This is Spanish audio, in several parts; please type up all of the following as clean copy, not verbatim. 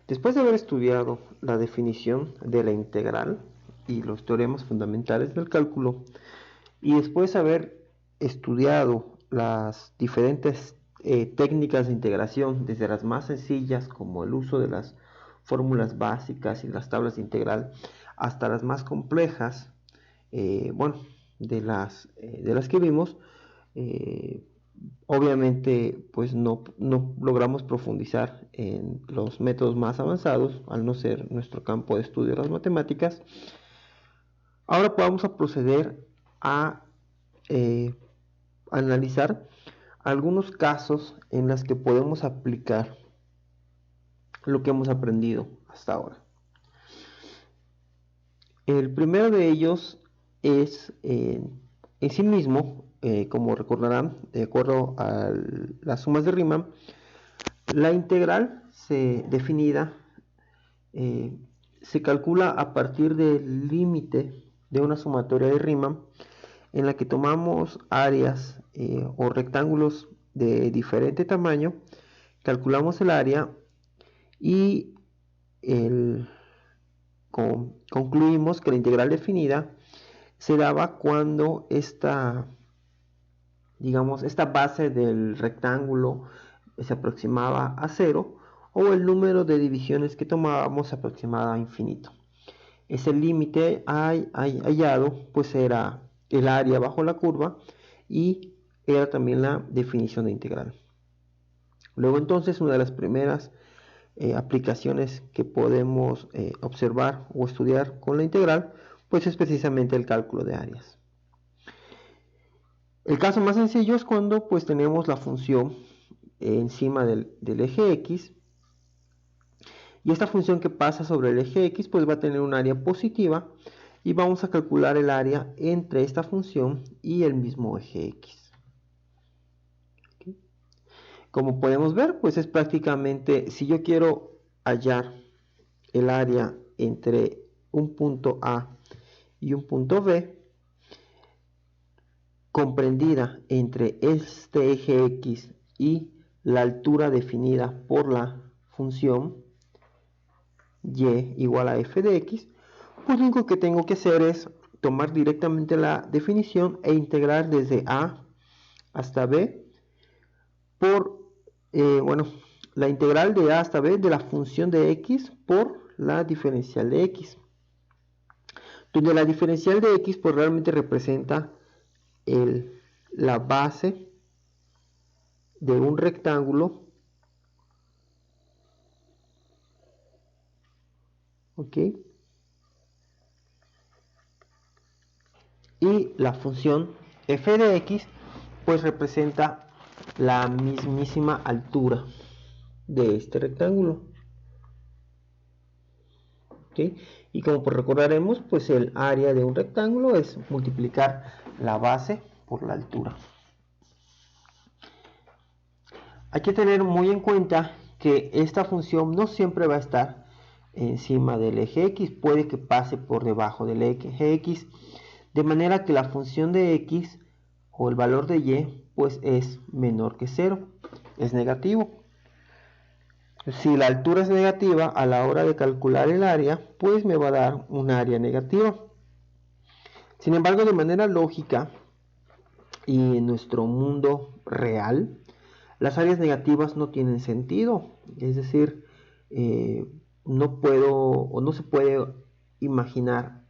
Después de haber estudiado la definición de la integral y los teoremas fundamentales del cálculo, y después de haber estudiado las diferentes técnicas de integración, desde las más sencillas como el uso de las fórmulas básicas y las tablas de integral, hasta las más complejas, bueno, de las que vimos, obviamente pues no logramos profundizar en los métodos más avanzados, al no ser nuestro campo de estudio las matemáticas. Ahora vamos a proceder a analizar algunos casos en los que podemos aplicar lo que hemos aprendido hasta ahora. El primero de ellos es en sí mismo, como recordarán, de acuerdo a las sumas de Riemann, la integral definida se calcula a partir del límite de una sumatoria de Riemann en la que tomamos áreas o rectángulos de diferente tamaño, calculamos el área y concluimos que la integral definida se daba cuando esta base del rectángulo se aproximaba a 0 o el número de divisiones que tomábamos se aproximaba a infinito. Ese límite hallado pues era el área bajo la curva y era también la definición de integral. Luego entonces una de las primeras aplicaciones que podemos observar o estudiar con la integral pues es precisamente el cálculo de áreas. El caso más sencillo es cuando pues tenemos la función encima del eje X, y esta función que pasa sobre el eje X pues va a tener un área positiva y vamos a calcular el área entre esta función y el mismo eje X. ¿Okay? Como podemos ver, pues es prácticamente, si yo quiero hallar el área entre un punto A y un punto B, comprendida entre este eje X y la altura definida por la función y igual a f de x, pues lo único que tengo que hacer es tomar directamente la definición e integrar desde a hasta b por, la integral de a hasta b de la función de x por la diferencial de x, donde la diferencial de x pues realmente representa la base de un rectángulo, ¿ok? Y la función f de x pues representa la mismísima altura de este rectángulo, ¿okay? Y como pues recordaremos, pues el área de un rectángulo es multiplicar la base por la altura. Hay que tener muy en cuenta que esta función no siempre va a estar encima del eje X, puede que pase por debajo del eje X, de manera que la función de X o el valor de Y pues es menor que 0, es negativo. Si la altura es negativa, a la hora de calcular el área, pues me va a dar un área negativa. Sin embargo, de manera lógica y en nuestro mundo real, las áreas negativas no tienen sentido. Es decir, no puedo o no se puede imaginar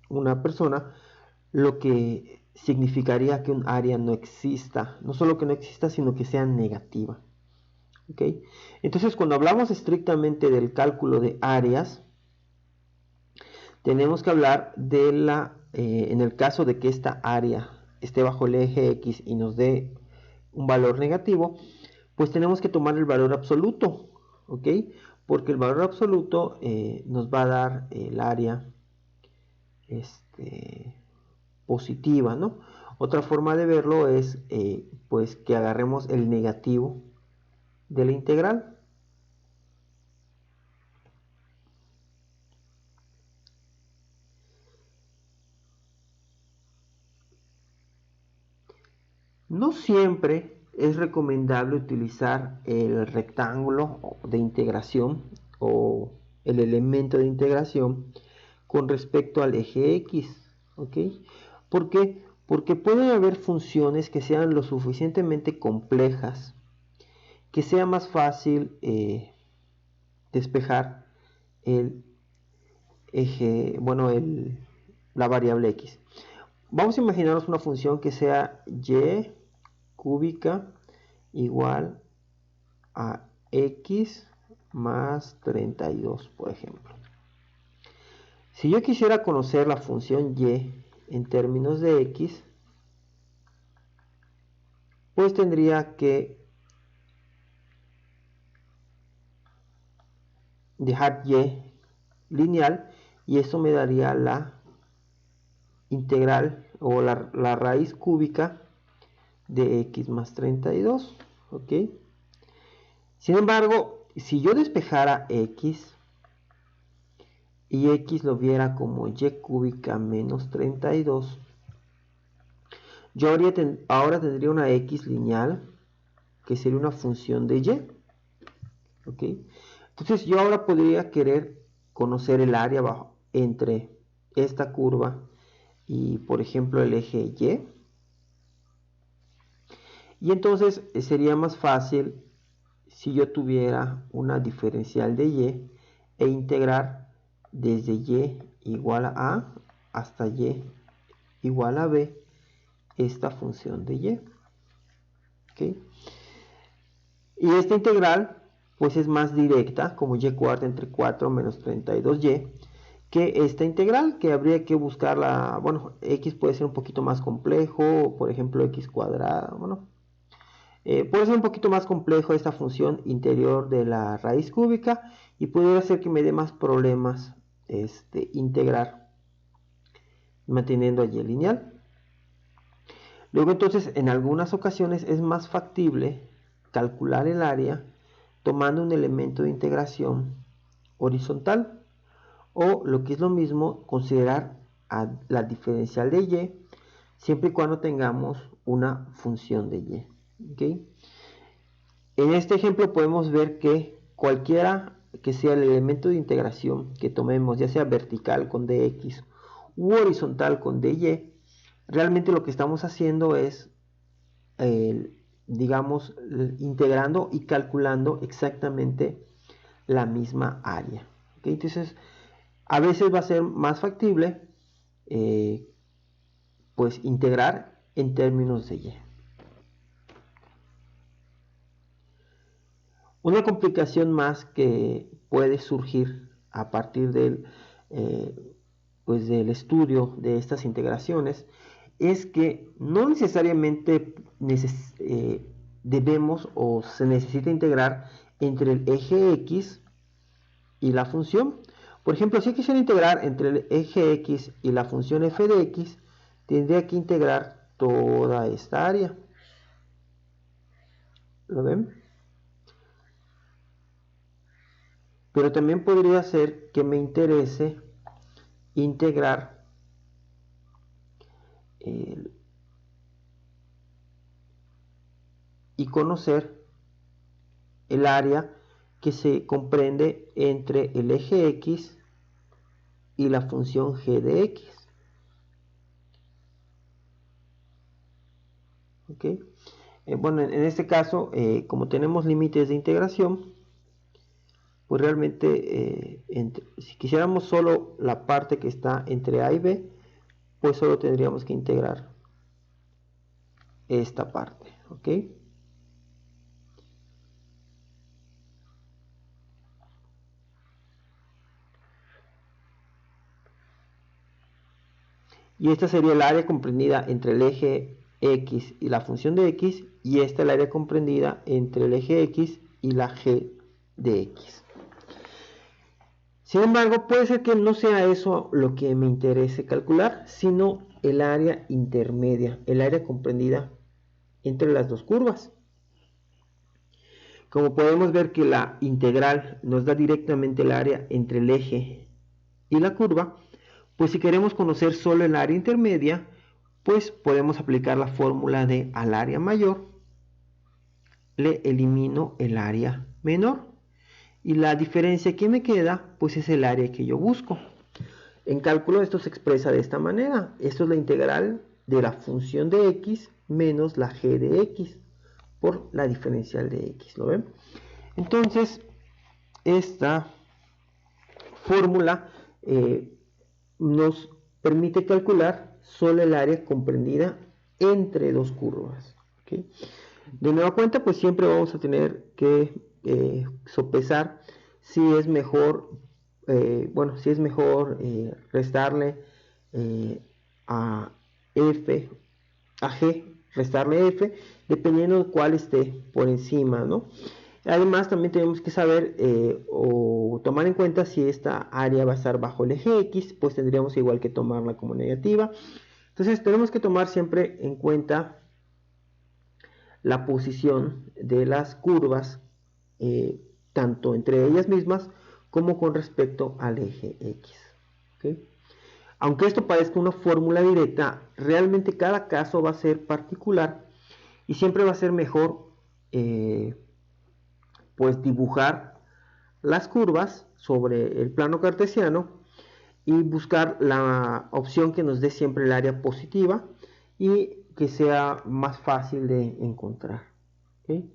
una persona lo que significaría que un área no exista. No solo que no exista, sino que sea negativa. ¿Okay? Entonces, cuando hablamos estrictamente del cálculo de áreas, tenemos que hablar de en el caso de que esta área esté bajo el eje X y nos dé un valor negativo, pues tenemos que tomar el valor absoluto, ¿ok? Porque el valor absoluto nos va a dar el área positiva, ¿no? Otra forma de verlo es pues que agarremos el negativo de la integral. No siempre es recomendable utilizar el rectángulo de integración o el elemento de integración con respecto al eje X, ¿ok? ¿Por qué? Porque pueden haber funciones que sean lo suficientemente complejas, que sea más fácil despejar el eje, bueno, la variable X. Vamos a imaginarnos una función que sea y cúbica igual a X más 32, por ejemplo. Si yo quisiera conocer la función y en términos de X, pues tendría que dejar y lineal y eso me daría la integral o la raíz cúbica de X más 32, ¿ok? Sin embargo, si yo despejara X y X lo viera como y cúbica menos 32, yo ahora tendría una X lineal que sería una función de Y, ¿ok? Entonces yo ahora podría querer conocer el área entre esta curva y por ejemplo el eje Y, y entonces sería más fácil si yo tuviera una diferencial de Y e integrar desde Y igual a A hasta Y igual a B esta función de Y, ¿okay? Y esta integral pues es más directa, como y cuarta entre 4 menos 32y, que esta integral, que habría que buscarla. Bueno, x puede ser un poquito más complejo, por ejemplo x cuadrada, bueno, puede ser un poquito más complejo esta función interior de la raíz cúbica y pudiera ser que me dé más problemas integrar manteniendo allí el lineal. Luego entonces en algunas ocasiones es más factible calcular el área tomando un elemento de integración horizontal o lo que es lo mismo considerar a la diferencial de y siempre y cuando tengamos una función de y, ¿okay? En este ejemplo podemos ver que cualquiera que sea el elemento de integración que tomemos, ya sea vertical con dx u horizontal con dy, realmente lo que estamos haciendo es digamos, integrando y calculando exactamente la misma área, ¿okay? Entonces a veces va a ser más factible pues integrar en términos de y. Una complicación más que puede surgir a partir pues del estudio de estas integraciones es que no necesariamente debemos o se necesita integrar entre el eje X y la función. Por ejemplo, si quisiera integrar entre el eje X y la función f de x, tendría que integrar toda esta área. ¿Lo ven? Pero también podría ser que me interese integrar y conocer el área que se comprende entre el eje X y la función g de x. ¿Okay? Bueno, en este caso, como tenemos límites de integración, pues realmente si quisiéramos solo la parte que está entre a y b, pues solo tendríamos que integrar esta parte, ¿ok? Y esta sería el área comprendida entre el eje x y la función de x, y esta es el área comprendida entre el eje x y la g de x. Sin embargo, puede ser que no sea eso lo que me interese calcular, sino el área intermedia, el área comprendida entre las dos curvas. Como podemos ver que la integral nos da directamente el área entre el eje y la curva, pues si queremos conocer solo el área intermedia, pues podemos aplicar la fórmula de al área mayor le elimino el área menor. y la diferencia que me queda pues es el área que yo busco. En cálculo esto se expresa de esta manera. Esto es la integral de la función de x menos la g de x por la diferencial de x. ¿Lo ven? Entonces, esta fórmula nos permite calcular solo el área comprendida entre dos curvas. ¿Okay? De nueva cuenta, pues siempre vamos a tener que sopesar si es mejor, restarle a f, a g, restarle f, dependiendo de cuál esté por encima, ¿no? Además, también tenemos que saber o tomar en cuenta si esta área va a estar bajo el eje X, pues tendríamos igual que tomarla como negativa. Entonces, tenemos que tomar siempre en cuenta la posición de las curvas, tanto entre ellas mismas como con respecto al eje X. ¿Okay? Aunque esto parezca una fórmula directa, realmente cada caso va a ser particular y siempre va a ser mejor pues dibujar las curvas sobre el plano cartesiano y buscar la opción que nos dé siempre el área positiva y que sea más fácil de encontrar. ¿Okay?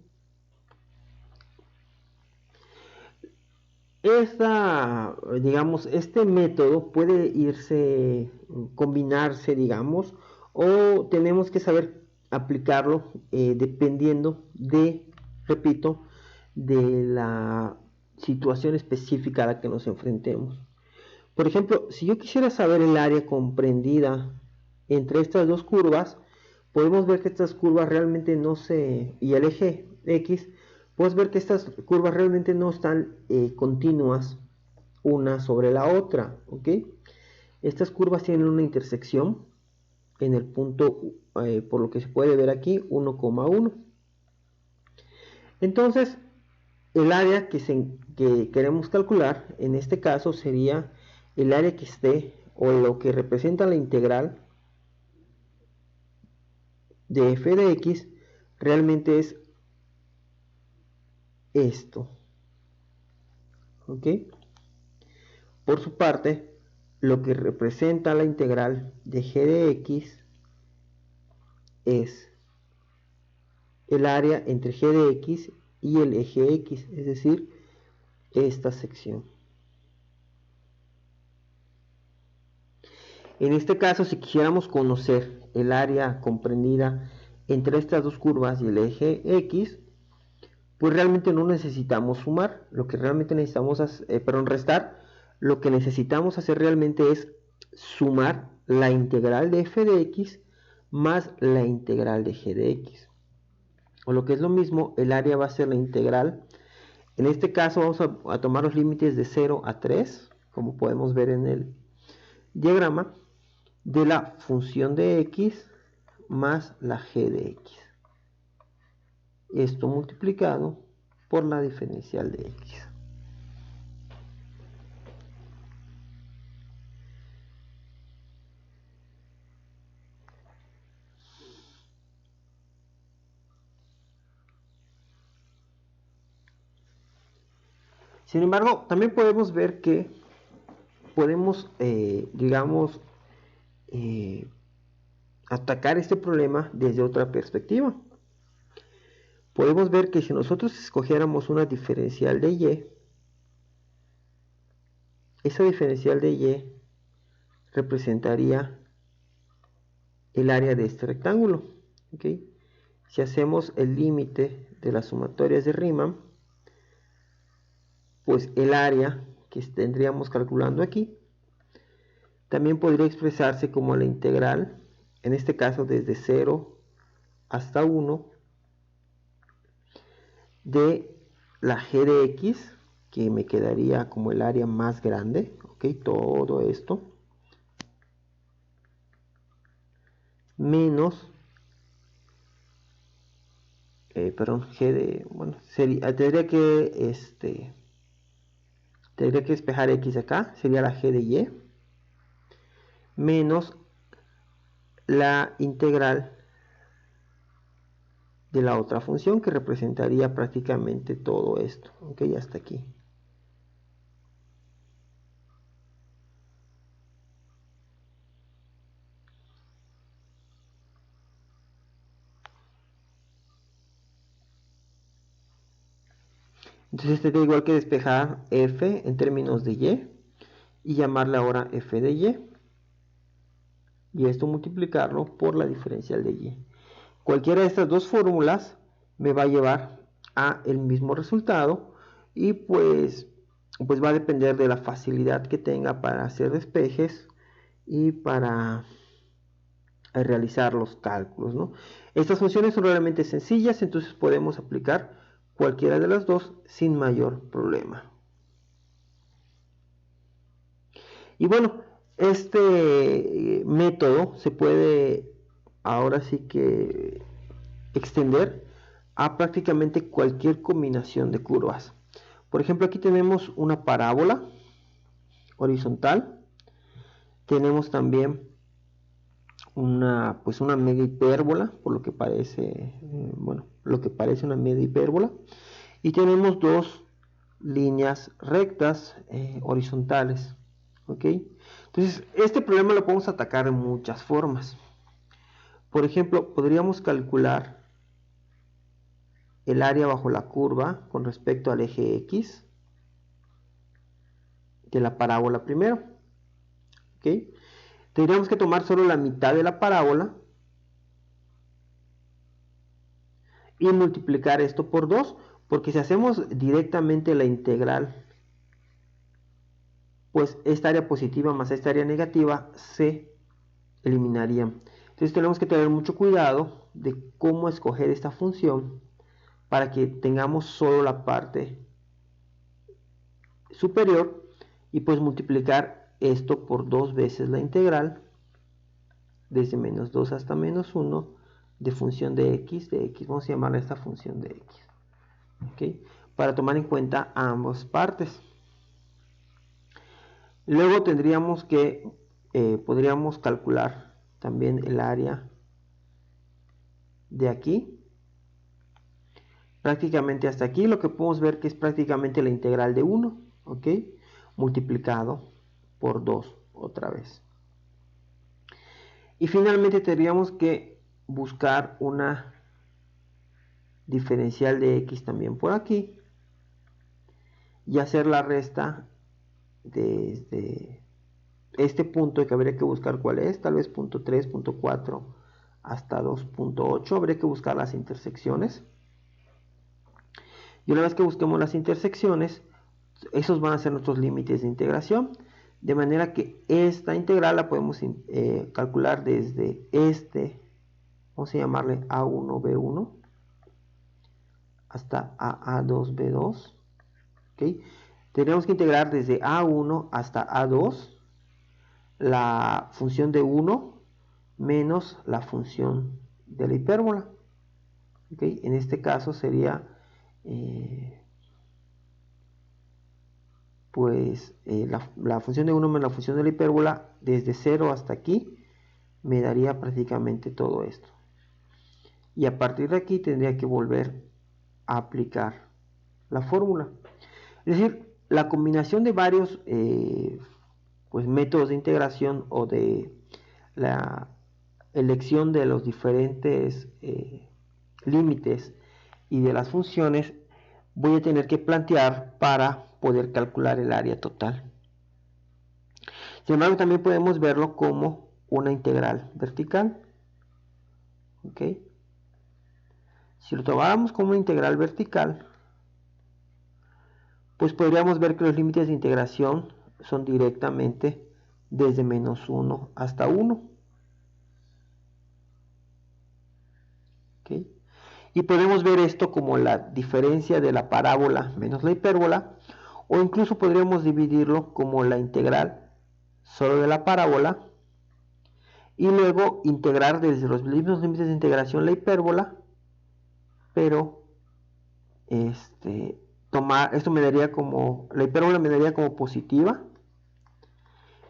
Este método puede combinarse, digamos, o tenemos que saber aplicarlo dependiendo repito, de la situación específica a la que nos enfrentemos. Por ejemplo, si yo quisiera saber el área comprendida entre estas dos curvas, podemos ver que estas curvas realmente y el eje X, puedes ver que estas curvas realmente no están continuas una sobre la otra, ¿ok? Estas curvas tienen una intersección en el punto, por lo que se puede ver aquí, 1,1. Entonces, el área que queremos calcular, en este caso, sería el área que esté, o lo que representa la integral de f de x, realmente es esto. ¿Ok? Por su parte, lo que representa la integral de g de x es el área entre g de x y el eje x, es decir, esta sección. En este caso, si quisiéramos conocer el área comprendida entre estas dos curvas y el eje X, pues realmente no necesitamos sumar, lo que realmente necesitamos restar, lo que necesitamos hacer realmente es sumar la integral de f de x más la integral de g de x. O lo que es lo mismo, el área va a ser la integral. En este caso vamos a tomar los límites de 0 a 3, como podemos ver en el diagrama, de la función de x más la g de x. Esto multiplicado por la diferencial de x. Sin embargo, también podemos ver que podemos, atacar este problema desde otra perspectiva. Podemos ver que si nosotros escogiéramos una diferencial de y, esa diferencial de y representaría el área de este rectángulo. ¿Okay? Si hacemos el límite de las sumatorias de Riemann, pues el área que tendríamos calculando aquí también podría expresarse como la integral, en este caso desde 0 hasta 1, de la g de x, que me quedaría como el área más grande, ¿ok? Todo esto, menos, g de, bueno, tendría que despejar x acá, sería la g de y, menos la integral de la otra función, que representaría prácticamente todo esto, ok, hasta aquí. Entonces este da igual que despejar f en términos de y llamarle ahora f de y esto multiplicarlo por la diferencial de y. Cualquiera de estas dos fórmulas me va a llevar a el mismo resultado y pues va a depender de la facilidad que tenga para hacer despejes y para realizar los cálculos, ¿no? Estas funciones son realmente sencillas, entonces podemos aplicar cualquiera de las dos sin mayor problema. Y bueno, este método se puede ahora sí que extender a prácticamente cualquier combinación de curvas. Por ejemplo, aquí tenemos una parábola horizontal. Tenemos también una media hipérbola, por lo que parece, lo que parece una media hipérbola. Y tenemos dos líneas rectas horizontales. ¿Ok? Entonces, este problema lo podemos atacar de muchas formas. Por ejemplo, podríamos calcular el área bajo la curva con respecto al eje X de la parábola primero. ¿Ok? Tendríamos que tomar solo la mitad de la parábola y multiplicar esto por 2, porque si hacemos directamente la integral, pues esta área positiva más esta área negativa se eliminarían. Entonces tenemos que tener mucho cuidado de cómo escoger esta función para que tengamos solo la parte superior y pues multiplicar esto por 2 veces la integral desde menos 2 hasta menos 1 de función de x, vamos a llamar a esta función de x, ¿okay? Para tomar en cuenta ambas partes. Luego tendríamos que, podríamos calcular también el área de aquí, prácticamente hasta aquí, lo que podemos ver que es prácticamente la integral de 1, ¿ok? Multiplicado por 2 otra vez. Y finalmente tendríamos que buscar una diferencial de x también por aquí y hacer la resta desde este punto, que habría que buscar cuál es, tal vez punto 3, punto 4 hasta 2.8, habría que buscar las intersecciones. Y una vez que busquemos las intersecciones, esos van a ser nuestros límites de integración, de manera que esta integral la podemos calcular desde vamos a llamarle A1B1 hasta AA2B2, ¿okay? Tenemos que integrar desde A1 hasta A2 la función de 1 menos la función de la hipérbola, ¿okay? En este caso sería la función de 1 menos la función de la hipérbola desde 0 hasta aquí me daría prácticamente todo esto, y a partir de aquí tendría que volver a aplicar la fórmula. Es decir, la combinación de varios métodos de integración o de la elección de los diferentes límites y de las funciones voy a tener que plantear para poder calcular el área total. Sin embargo, también podemos verlo como una integral vertical. ¿Ok? Si lo tomáramos como una integral vertical, pues podríamos ver que los límites de integración son directamente desde menos 1 hasta 1. ¿Okay? Y podemos ver esto como la diferencia de la parábola menos la hipérbola, o incluso podríamos dividirlo como la integral solo de la parábola y luego integrar desde los mismos límites de integración la hipérbola, pero esto me daría como, la hipérbola me daría como positiva,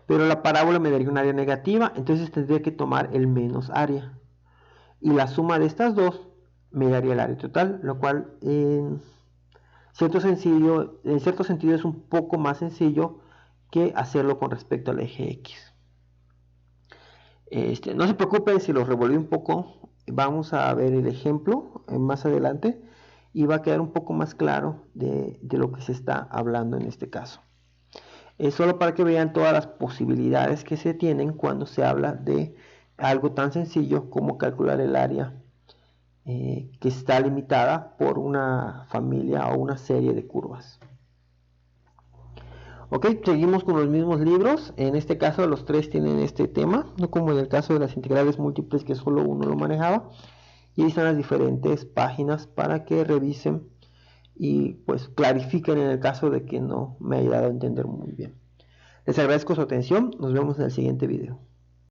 pero la parábola me daría un área negativa, entonces tendría que tomar el menos área, y la suma de estas dos me daría el área total, lo cual en cierto sentido es un poco más sencillo que hacerlo con respecto al eje X. No se preocupen si los revolví un poco, vamos a ver el ejemplo más adelante, y va a quedar un poco más claro de lo que se está hablando en este caso. Es solo para que vean todas las posibilidades que se tienen cuando se habla de algo tan sencillo como calcular el área que está limitada por una familia o una serie de curvas. Ok, seguimos con los mismos libros. En este caso los tres tienen este tema, no como en el caso de las integrales múltiples que solo uno lo manejaba. Y ahí están las diferentes páginas para que revisen y pues clarifiquen en el caso de que no me haya dado a entender muy bien. Les agradezco su atención, nos vemos en el siguiente video.